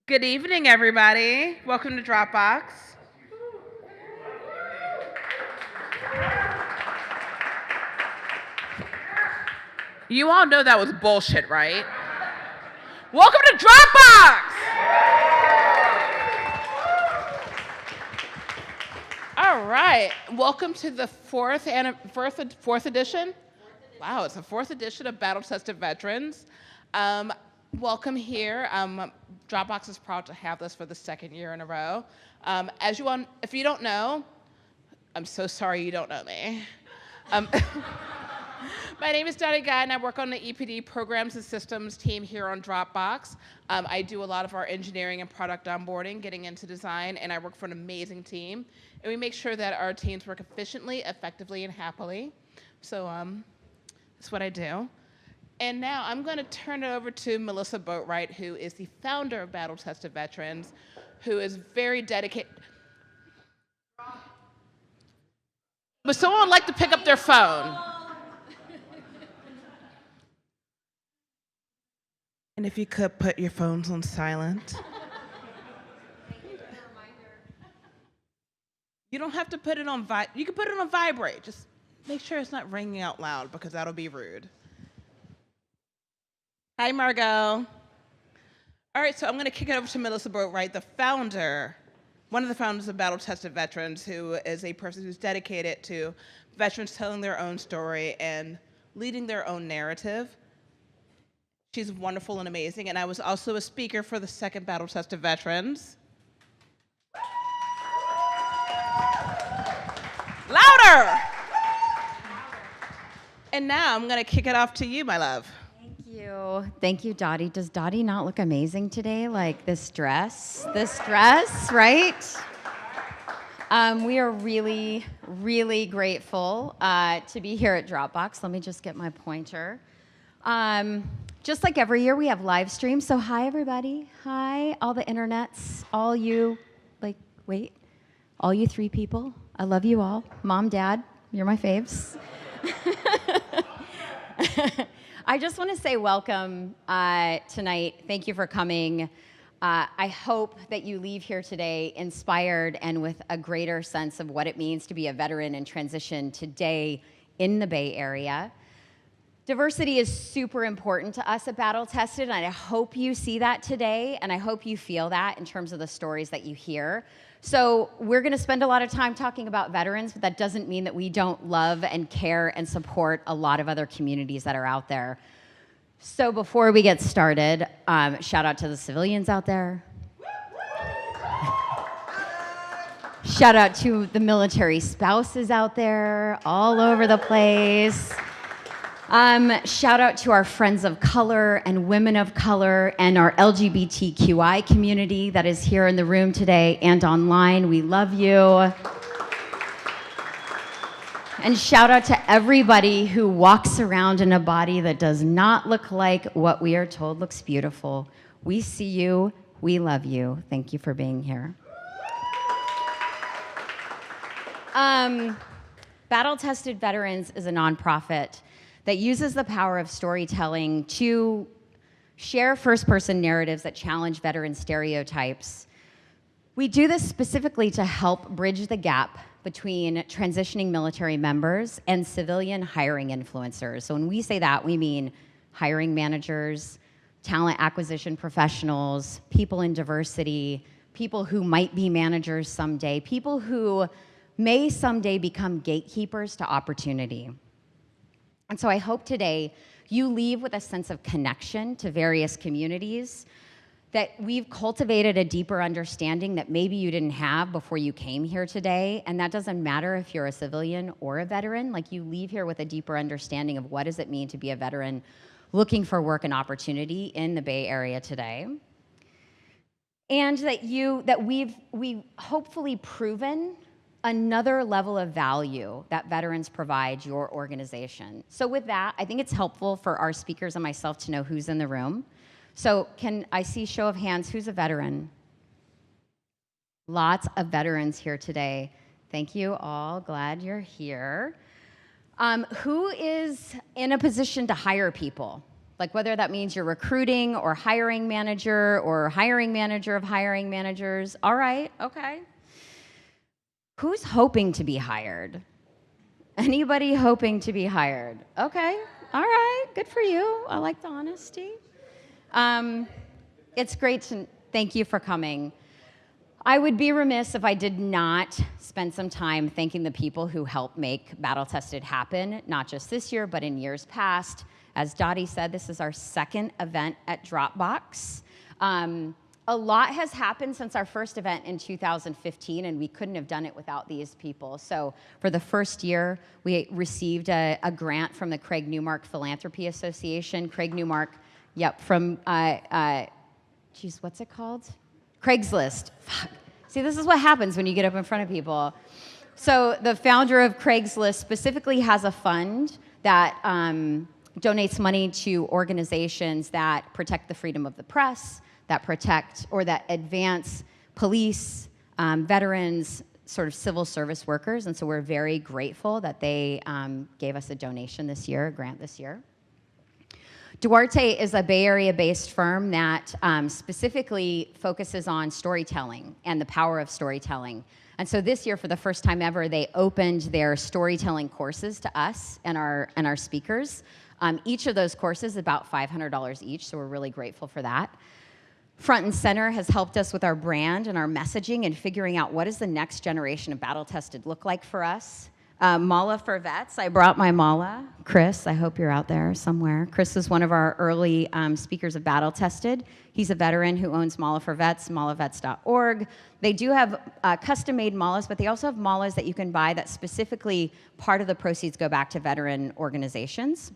Good evening, everybody. Welcome to Dropbox. You all know that was bullshit, right? Welcome to Dropbox! All right, welcome to the fourth edition? Wow, it's the fourth edition of Battle Tested Veterans. Welcome here. Dropbox is proud to have this for the second year in a row. If you don't know, I'm so sorry you don't know me. My name is Dottie Guy, and I work on the EPD programs and systems team here on Dropbox. I do a lot of our engineering and product onboarding, getting into design, and I work for an amazing team. And we make sure that our teams work efficiently, effectively, and happily. So that's what I do. And now I'm going to turn it over to Melissa Boatwright, who is the founder of Battle Tested Veterans, who is very dedicated. But someone would like to pick up their phone. And if you could put your phones on silent. You don't have to put it on you can put it on vibrate. Just make sure it's not ringing out loud because that'll be rude. Hi, Margot. All right, so I'm going to kick it over to Melissa Boatwright, the founder, one of the founders of Battle Tested Veterans, who is a person who's dedicated to veterans telling their own story and leading their own narrative. She's wonderful and amazing, and I was also a speaker for the second Battle Tested Veterans. Louder! And now I'm going to kick it off to you, my love. Thank you. Thank you, Dottie. Does Dottie not look amazing today? Like this dress, right? We are really, really grateful to be here at Dropbox. Let me just get my pointer. Just like every year, we have live streams. So hi, everybody. Hi, all the internets, all you, all you three people. I love you all. Mom, Dad, you're my faves. I just want to say welcome tonight. Thank you for coming. I hope that you leave here today inspired and with a greater sense of what it means to be a veteran and transition today in the Bay Area. Diversity is super important to us at Battle Tested, and I hope you see that today, and I hope you feel that in terms of the stories that you hear. So we're going to spend a lot of time talking about veterans, but that doesn't mean that we don't love and care and support a lot of other communities that are out there. So before we get started, shout out to the civilians out there. Shout out to the military spouses out there all over the place. Shout out to our friends of color and women of color and our LGBTQI community that is here in the room today and online. We love you. And shout out to everybody who walks around in a body that does not look like what we are told looks beautiful. We see you. We love you. Thank you for being here. Battle Tested Veterans is a nonprofit that uses the power of storytelling to share first-person narratives that challenge veteran stereotypes. We do this specifically to help bridge the gap between transitioning military members and civilian hiring influencers. So when we say that, we mean hiring managers, talent acquisition professionals, people in diversity, people who might be managers someday, people who may someday become gatekeepers to opportunity. And so I hope today you leave with a sense of connection to various communities, that we've cultivated a deeper understanding that maybe you didn't have before you came here today. And that doesn't matter if you're a civilian or a veteran. Like, you leave here with a deeper understanding of what does it mean to be a veteran looking for work and opportunity in the Bay Area today. And that we've hopefully proven another level of value that veterans provide your organization. So with that, I think it's helpful for our speakers and myself to know who's in the room. So can I see show of hands, who's a veteran? Lots of veterans here today. Thank you all, glad you're here. Who is in a position to hire people? Like whether that means you're recruiting or hiring manager or hiring manager of hiring managers. All right, okay. Who's hoping to be hired? Anybody hoping to be hired? Okay, all right, good for you. I like the honesty. It's great to thank you for coming. I would be remiss if I did not spend some time thanking the people who helped make Battle Tested happen, not just this year, but in years past. As Dottie said, this is our second event at Dropbox. A lot has happened since our first event in 2015, and we couldn't have done it without these people. So for the first year, we received a grant from the Craig Newmark Philanthropy Association. Craig Newmark, yep, from, what's it called? Craigslist. Fuck. See, this is what happens when you get up in front of people. So the founder of Craigslist specifically has a fund that donates money to organizations that protect the freedom of the press, that protect or that advance police, veterans, sort of civil service workers. And so we're very grateful that they gave us a donation this year, a grant this year. Duarte is a Bay Area-based firm that specifically focuses on storytelling and the power of storytelling. And so this year, for the first time ever, they opened their storytelling courses to us and our speakers. Each of those courses is about $500 each, so we're really grateful for that. Front and Center has helped us with our brand and our messaging and figuring out what does the next generation of Battle Tested look like for us. Mala for Vets, I brought my Mala. Chris, I hope you're out there somewhere. Chris is one of our early speakers of Battle Tested. He's a veteran who owns Mala for Vets, malavets.org. They do have custom-made Malas, but they also have Malas that you can buy that specifically part of the proceeds go back to veteran organizations.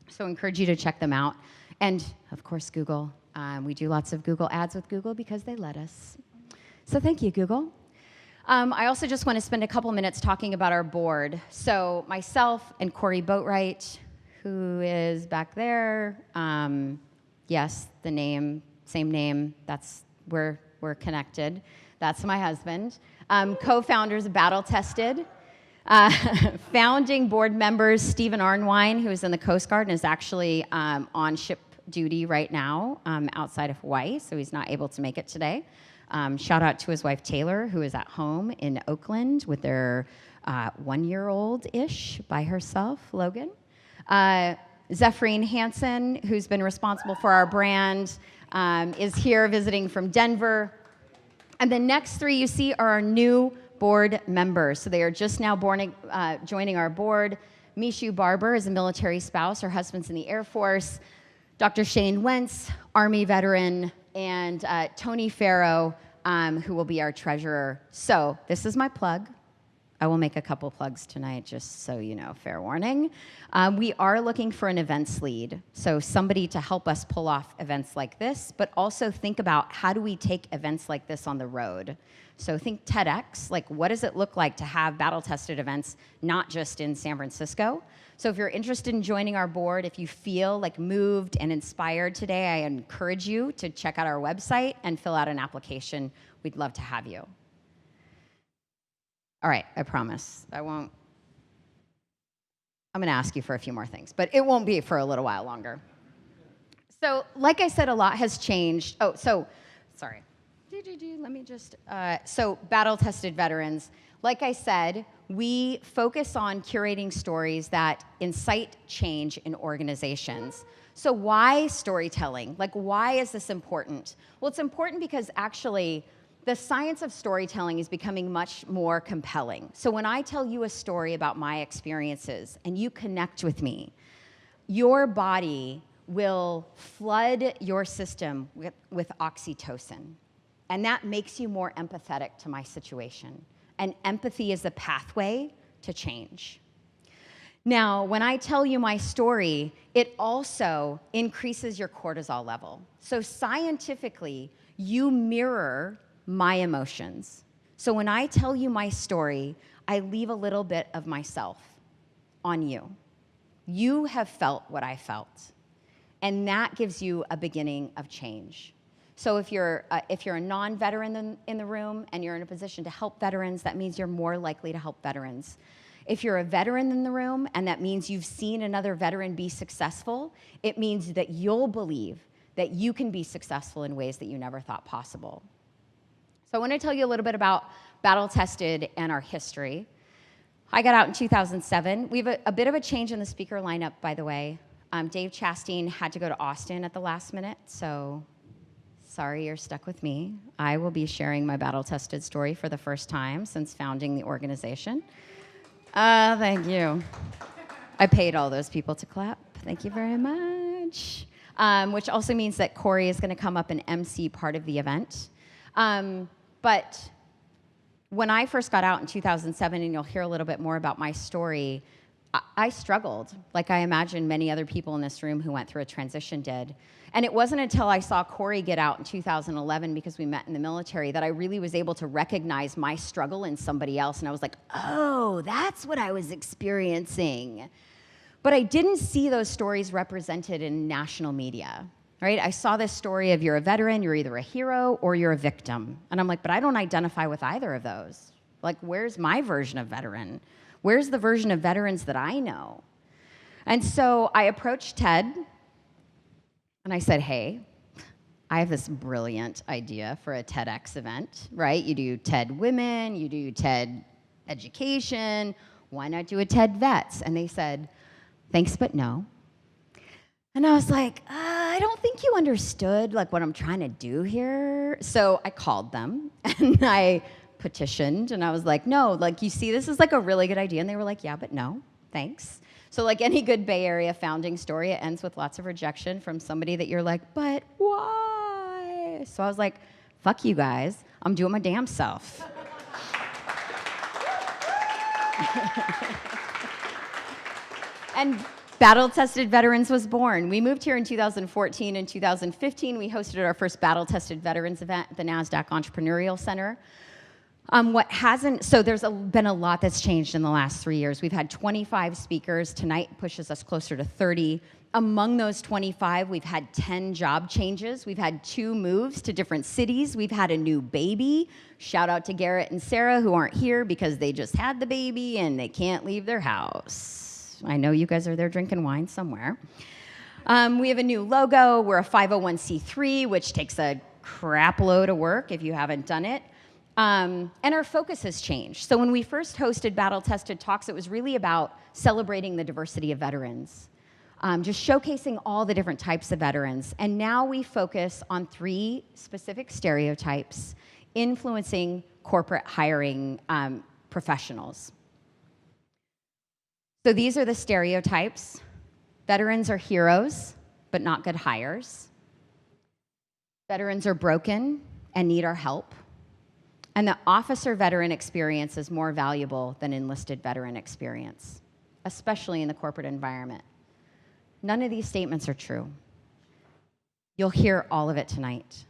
So I encourage you to check them out. And, of course, Google. We do lots of Google ads with Google because they let us. So thank you, Google. I also just want to spend a couple minutes talking about our board. So myself and Corey Boatwright, who is back there. Yes, the name, same name. That's where we're connected. That's my husband. Co-founders of Battle Tested. Founding board members Stephen Arnwine, who is in the Coast Guard and is actually on ship duty right now outside of Hawaii, so he's not able to make it today. Shout out to his wife Taylor, who is at home in Oakland with their 1-year-old-ish by herself, Logan. Zephrine Hansen, who's been responsible for our brand, is here visiting from Denver. And the next three you see are our new board members. So they are just now joining our board. Mishu Barber is a military spouse. Her husband's in the Air Force. Dr. Shane Wentz, Army veteran, and Tony Farrow, who will be our treasurer. So this is my plug. I will make a couple plugs tonight, just so you know, fair warning. We are looking for an events lead, so somebody to help us pull off events like this, but also think about how do we take events like this on the road. So think TEDx, like what does it look like to have battle-tested events, not just in San Francisco? So if you're interested in joining our board, if you feel like moved and inspired today, I encourage you to check out our website and fill out an application. We'd love to have you. All right, I promise. I'm going to ask you for a few more things, but it won't be for a little while longer. So like I said, a lot has changed. Oh, so, sorry. Let me just, so battle-tested veterans. Like I said, we focus on curating stories that incite change in organizations. So why storytelling? Like, why is this important? Well, it's important because actually, the science of storytelling is becoming much more compelling. So when I tell you a story about my experiences and you connect with me, your body will flood your system with oxytocin. And that makes you more empathetic to my situation. And empathy is the pathway to change. Now, when I tell you my story, it also increases your cortisol level. So scientifically, you mirror my emotions. So when I tell you my story, I leave a little bit of myself on you. You have felt what I felt. And that gives you a beginning of change. So if you're a non-veteran in the room and you're in a position to help veterans, that means you're more likely to help veterans. If you're a veteran in the room, and that means you've seen another veteran be successful, it means that you'll believe that you can be successful in ways that you never thought possible. So I want to tell you a little bit about Battle Tested and our history. I got out in 2007. We have a bit of a change in the speaker lineup, by the way. Dave Chastain had to go to Austin at the last minute, so sorry you're stuck with me. I will be sharing my Battle Tested story for the first time since founding the organization. Thank you. I paid all those people to clap. Thank you very much. Which also means that Corey is going to come up and MC part of the event. But when I first got out in 2007, and you'll hear a little bit more about my story, I struggled, like I imagine many other people in this room who went through a transition did. And it wasn't until I saw Corey get out in 2011, because we met in the military, that I really was able to recognize my struggle in somebody else. And I was like, oh, that's what I was experiencing. But I didn't see those stories represented in national media, right? I saw this story of you're a veteran, you're either a hero or you're a victim. And I'm like, but I don't identify with either of those. Like, where's my version of veteran? Where's the version of veterans that I know? And so I approached Ted, and I said, hey, I have this brilliant idea for a TEDx event, right? You do TED Women, you do TED Education, why not do a TED Vets? And they said, thanks, but no. And I was like, I don't think you understood like what I'm trying to do here. So I called them, and I petitioned, and I was like, no, like, you see, this is like a really good idea. And they were like, yeah, but no, thanks. So like any good Bay Area founding story, it ends with lots of rejection from somebody that you're like, but why? So I was like, fuck you guys, I'm doing my damn self. And Battle Tested Veterans was born. We moved here in 2014. In 2015, we hosted our first Battle Tested Veterans event at the NASDAQ Entrepreneurial Center. So there's been a lot that's changed in the last 3 years. We've had 25 speakers. Tonight pushes us closer to 30. Among those 25, we've had 10 job changes. We've had 2 moves to different cities. We've had a new baby. Shout out to Garrett and Sarah, who aren't here because they just had the baby and they can't leave their house. I know you guys are there drinking wine somewhere. We have a new logo. We're a 501c3, which takes a crap load of work if you haven't done it. And our focus has changed. So when we first hosted Battle Tested Talks, it was really about celebrating the diversity of veterans, just showcasing all the different types of veterans. And now we focus on 3 specific stereotypes influencing corporate hiring professionals. So these are the stereotypes. Veterans are heroes, but not good hires. Veterans are broken and need our help. And the officer-veteran experience is more valuable than enlisted veteran experience, especially in the corporate environment. None of these statements are true. You'll hear all of it tonight.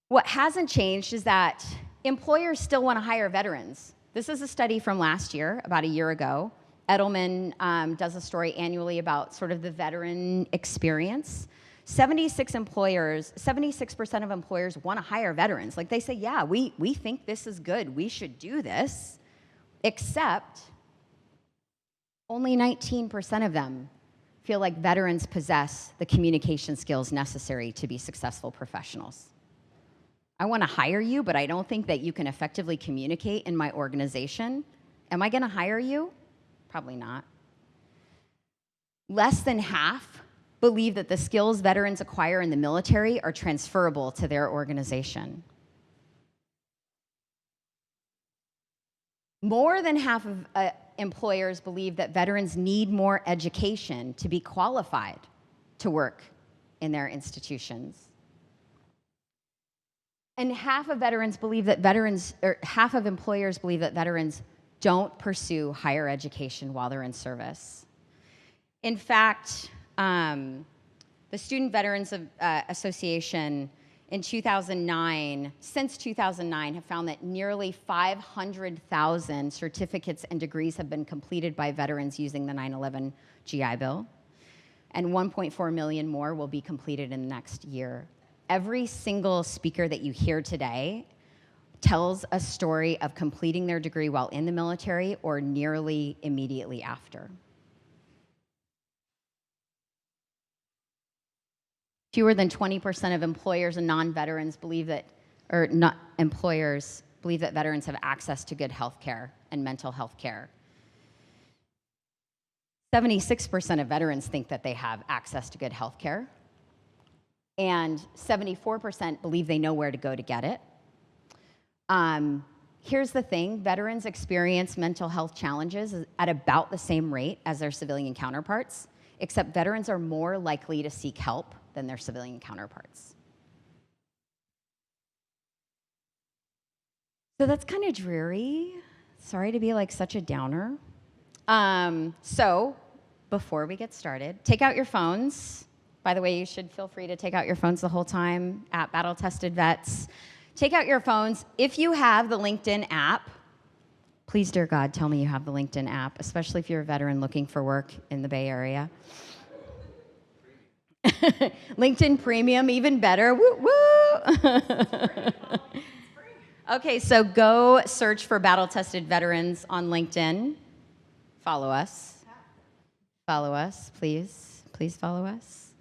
What hasn't changed is that employers still want to hire veterans. This is a study from last year, about a year ago. Edelman does a story annually about sort of the veteran experience. 76% of employers want to hire veterans. Like, they say, yeah, we think this is good. We should do this. Except only 19% of them feel like veterans possess the communication skills necessary to be successful professionals. I want to hire you, but I don't think that you can effectively communicate in my organization. Am I going to hire you? Probably not. Less than half believe that the skills veterans acquire in the military are transferable to their organization. More than half of employers believe that veterans need more education to be qualified to work in their institutions. And half of employers believe that veterans don't pursue higher education while they're in service. In fact, the Student Veterans Association in 2009, since 2009, have found that nearly 500,000 certificates and degrees have been completed by veterans using the 9/11 GI Bill, and 1.4 million more will be completed in the next year. Every single speaker that you hear today tells a story of completing their degree while in the military or nearly immediately after. Fewer than 20% of employers and non-veterans believe that, or not employers, believe that veterans have access to good health care and mental health care. 76% of veterans think that they have access to good health care, and 74% believe they know where to go to get it. Here's the thing, veterans experience mental health challenges at about the same rate as their civilian counterparts, except veterans are more likely to seek help than their civilian counterparts. So that's kind of dreary. Sorry to be like such a downer. So before we get started, take out your phones. By the way, you should feel free to take out your phones the whole time at Battle Tested Vets. Take out your phones. If you have the LinkedIn app, please, dear God, tell me you have the LinkedIn app, especially if you're a veteran looking for work in the Bay Area. LinkedIn Premium, even better. Woo, woo. Okay, so go search for Battle Tested Veterans on LinkedIn. Follow us. Follow us, please. Please follow us.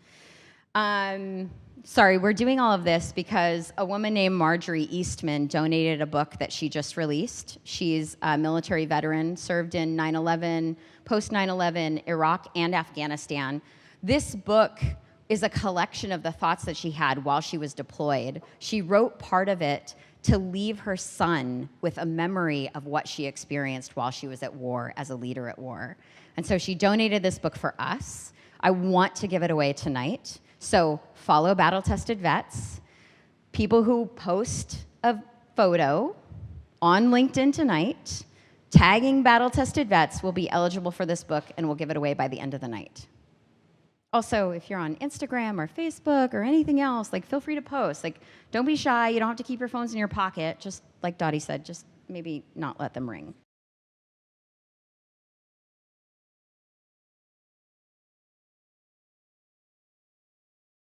Sorry, we're doing all of this because a woman named Marjorie Eastman donated a book that she just released. She's a military veteran, served in 9/11, post 9/11, Iraq and Afghanistan. This book is a collection of the thoughts that she had while she was deployed. She wrote part of it to leave her son with a memory of what she experienced while she was at war as a leader at war. And so she donated this book for us. I want to give it away tonight. So follow Battle Tested Vets. People who post a photo on LinkedIn tonight, tagging Battle Tested Vets, will be eligible for this book, and we'll give it away by the end of the night. Also, if you're on Instagram or Facebook or anything else, like, feel free to post. Like, don't be shy. You don't have to keep your phones in your pocket. Just like Dottie said, just maybe not let them ring.